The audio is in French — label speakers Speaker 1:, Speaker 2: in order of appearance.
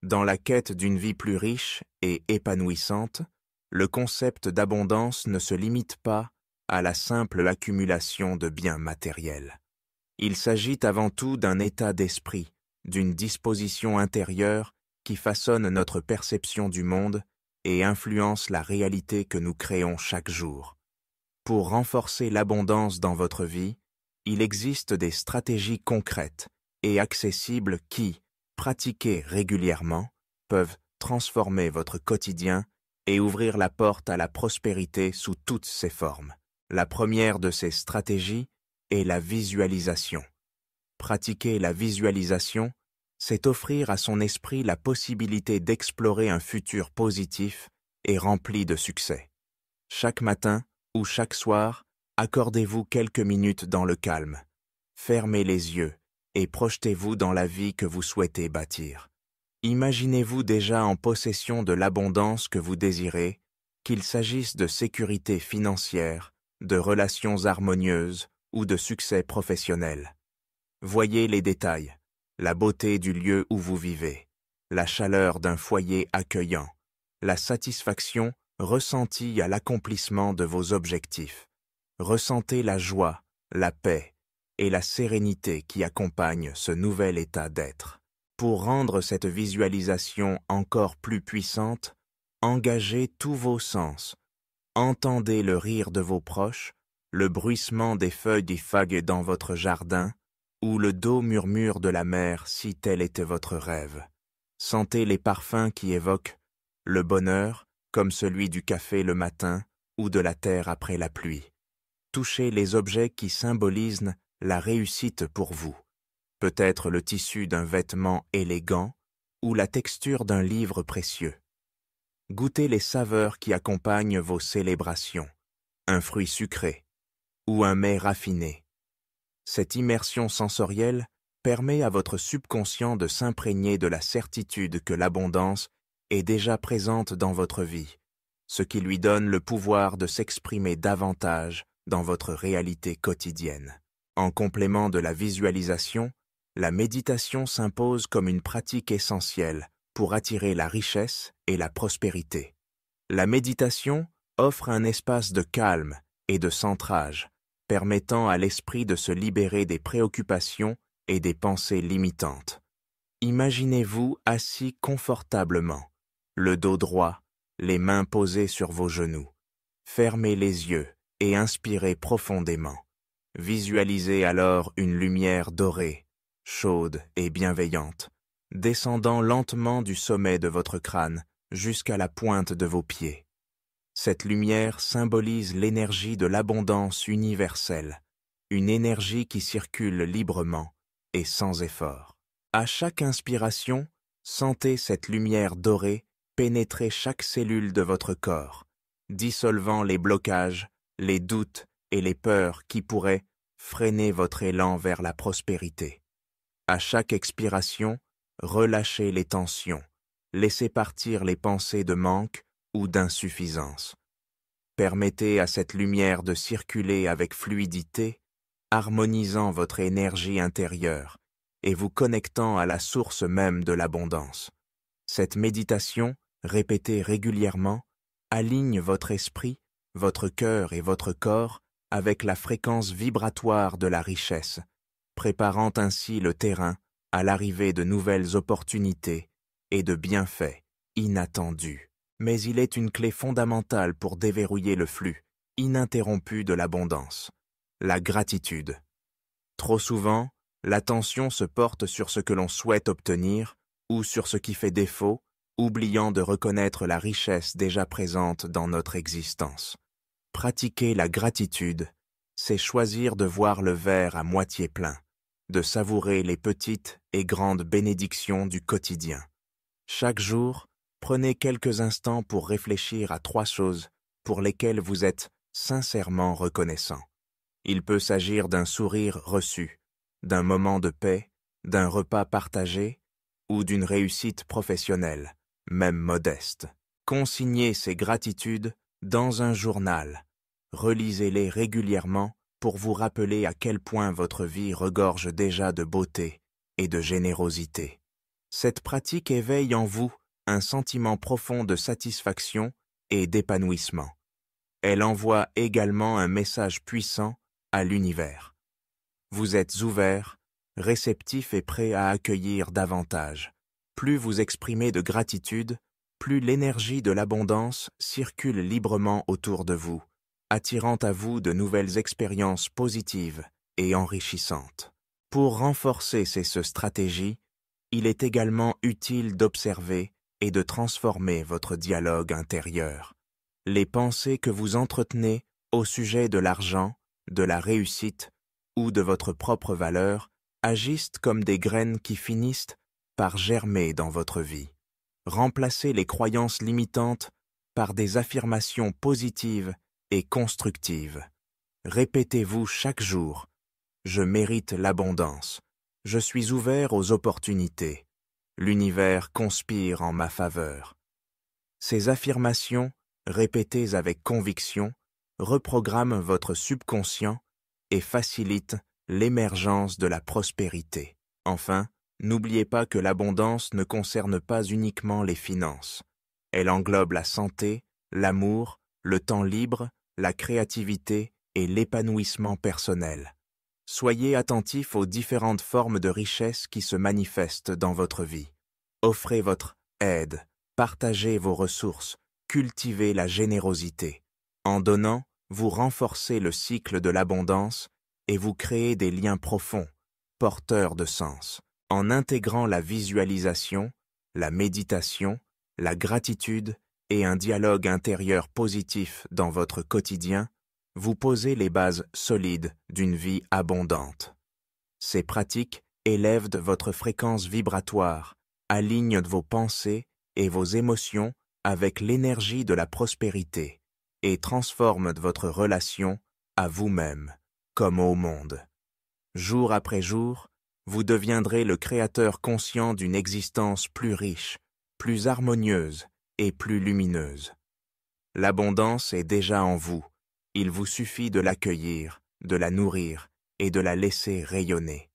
Speaker 1: Dans la quête d'une vie plus riche et épanouissante, le concept d'abondance ne se limite pas à la simple accumulation de biens matériels. Il s'agit avant tout d'un état d'esprit, d'une disposition intérieure qui façonne notre perception du monde et influence la réalité que nous créons chaque jour. Pour renforcer l'abondance dans votre vie, il existe des stratégies concrètes et accessibles qui, pratiquées régulièrement, peuvent transformer votre quotidien et ouvrir la porte à la prospérité sous toutes ses formes. La première de ces stratégies est la visualisation. Pratiquer la visualisation, c'est offrir à son esprit la possibilité d'explorer un futur positif et rempli de succès. Chaque matin ou chaque soir, accordez-vous quelques minutes dans le calme. Fermez les yeux et projetez-vous dans la vie que vous souhaitez bâtir. Imaginez-vous déjà en possession de l'abondance que vous désirez, qu'il s'agisse de sécurité financière, de relations harmonieuses ou de succès professionnel. Voyez les détails, la beauté du lieu où vous vivez, la chaleur d'un foyer accueillant, la satisfaction ressentie à l'accomplissement de vos objectifs. Ressentez la joie, la paix et la sérénité qui accompagnent ce nouvel état d'être. Pour rendre cette visualisation encore plus puissante, engagez tous vos sens. Entendez le rire de vos proches, le bruissement des feuilles des figues dans votre jardin, ou le doux murmure de la mer si tel était votre rêve. Sentez les parfums qui évoquent le bonheur, comme celui du café le matin ou de la terre après la pluie. Touchez les objets qui symbolisent la réussite pour vous. Peut-être le tissu d'un vêtement élégant ou la texture d'un livre précieux. Goûtez les saveurs qui accompagnent vos célébrations, un fruit sucré ou un mets raffiné. Cette immersion sensorielle permet à votre subconscient de s'imprégner de la certitude que l'abondance est déjà présente dans votre vie, ce qui lui donne le pouvoir de s'exprimer davantage dans votre réalité quotidienne. En complément de la visualisation, la méditation s'impose comme une pratique essentielle pour attirer la richesse et la prospérité. La méditation offre un espace de calme et de centrage, permettant à l'esprit de se libérer des préoccupations et des pensées limitantes. Imaginez-vous assis confortablement, le dos droit, les mains posées sur vos genoux. Fermez les yeux et inspirez profondément. Visualisez alors une lumière dorée, chaude et bienveillante, descendant lentement du sommet de votre crâne jusqu'à la pointe de vos pieds. Cette lumière symbolise l'énergie de l'abondance universelle, une énergie qui circule librement et sans effort. À chaque inspiration, sentez cette lumière dorée pénétrer chaque cellule de votre corps, dissolvant les blocages, les doutes et les peurs qui pourraient freiner votre élan vers la prospérité. À chaque expiration, relâchez les tensions, laissez partir les pensées de manque ou d'insuffisance. Permettez à cette lumière de circuler avec fluidité, harmonisant votre énergie intérieure et vous connectant à la source même de l'abondance. Cette méditation, répétée régulièrement, aligne votre esprit, votre cœur et votre corps avec la fréquence vibratoire de la richesse, préparant ainsi le terrain à l'arrivée de nouvelles opportunités et de bienfaits inattendus. Mais il est une clé fondamentale pour déverrouiller le flux ininterrompu de l'abondance, la gratitude. Trop souvent, l'attention se porte sur ce que l'on souhaite obtenir ou sur ce qui fait défaut, oubliant de reconnaître la richesse déjà présente dans notre existence. Pratiquer la gratitude, c'est choisir de voir le verre à moitié plein, de savourer les petites et grandes bénédictions du quotidien. Chaque jour, prenez quelques instants pour réfléchir à 3 choses pour lesquelles vous êtes sincèrement reconnaissant. Il peut s'agir d'un sourire reçu, d'un moment de paix, d'un repas partagé ou d'une réussite professionnelle, même modeste. Consignez ces gratitudes dans un journal. Relisez-les régulièrement pour vous rappeler à quel point votre vie regorge déjà de beauté et de générosité. Cette pratique éveille en vous un sentiment profond de satisfaction et d'épanouissement. Elle envoie également un message puissant à l'univers. Vous êtes ouvert, réceptif et prêt à accueillir davantage. Plus vous exprimez de gratitude, plus l'énergie de l'abondance circule librement autour de vous, attirant à vous de nouvelles expériences positives et enrichissantes. Pour renforcer ces stratégies, il est également utile d'observer et de transformer votre dialogue intérieur. Les pensées que vous entretenez au sujet de l'argent, de la réussite ou de votre propre valeur agissent comme des graines qui finissent par germer dans votre vie. Remplacez les croyances limitantes par des affirmations positives et constructives. Répétez-vous chaque jour « Je mérite l'abondance. Je suis ouvert aux opportunités. L'univers conspire en ma faveur. » Ces affirmations, répétées avec conviction, reprogramment votre subconscient et facilitent l'émergence de la prospérité. Enfin, n'oubliez pas que l'abondance ne concerne pas uniquement les finances. Elle englobe la santé, l'amour, le temps libre, la créativité et l'épanouissement personnel. Soyez attentif aux différentes formes de richesse qui se manifestent dans votre vie. Offrez votre aide, partagez vos ressources, cultivez la générosité. En donnant, vous renforcez le cycle de l'abondance et vous créez des liens profonds, porteurs de sens. En intégrant la visualisation, la méditation, la gratitude et un dialogue intérieur positif dans votre quotidien, vous posez les bases solides d'une vie abondante. Ces pratiques élèvent votre fréquence vibratoire, alignent vos pensées et vos émotions avec l'énergie de la prospérité et transforment votre relation à vous-même comme au monde. Jour après jour, vous deviendrez le créateur conscient d'une existence plus riche, plus harmonieuse et plus lumineuse. L'abondance est déjà en vous. Il vous suffit de l'accueillir, de la nourrir et de la laisser rayonner.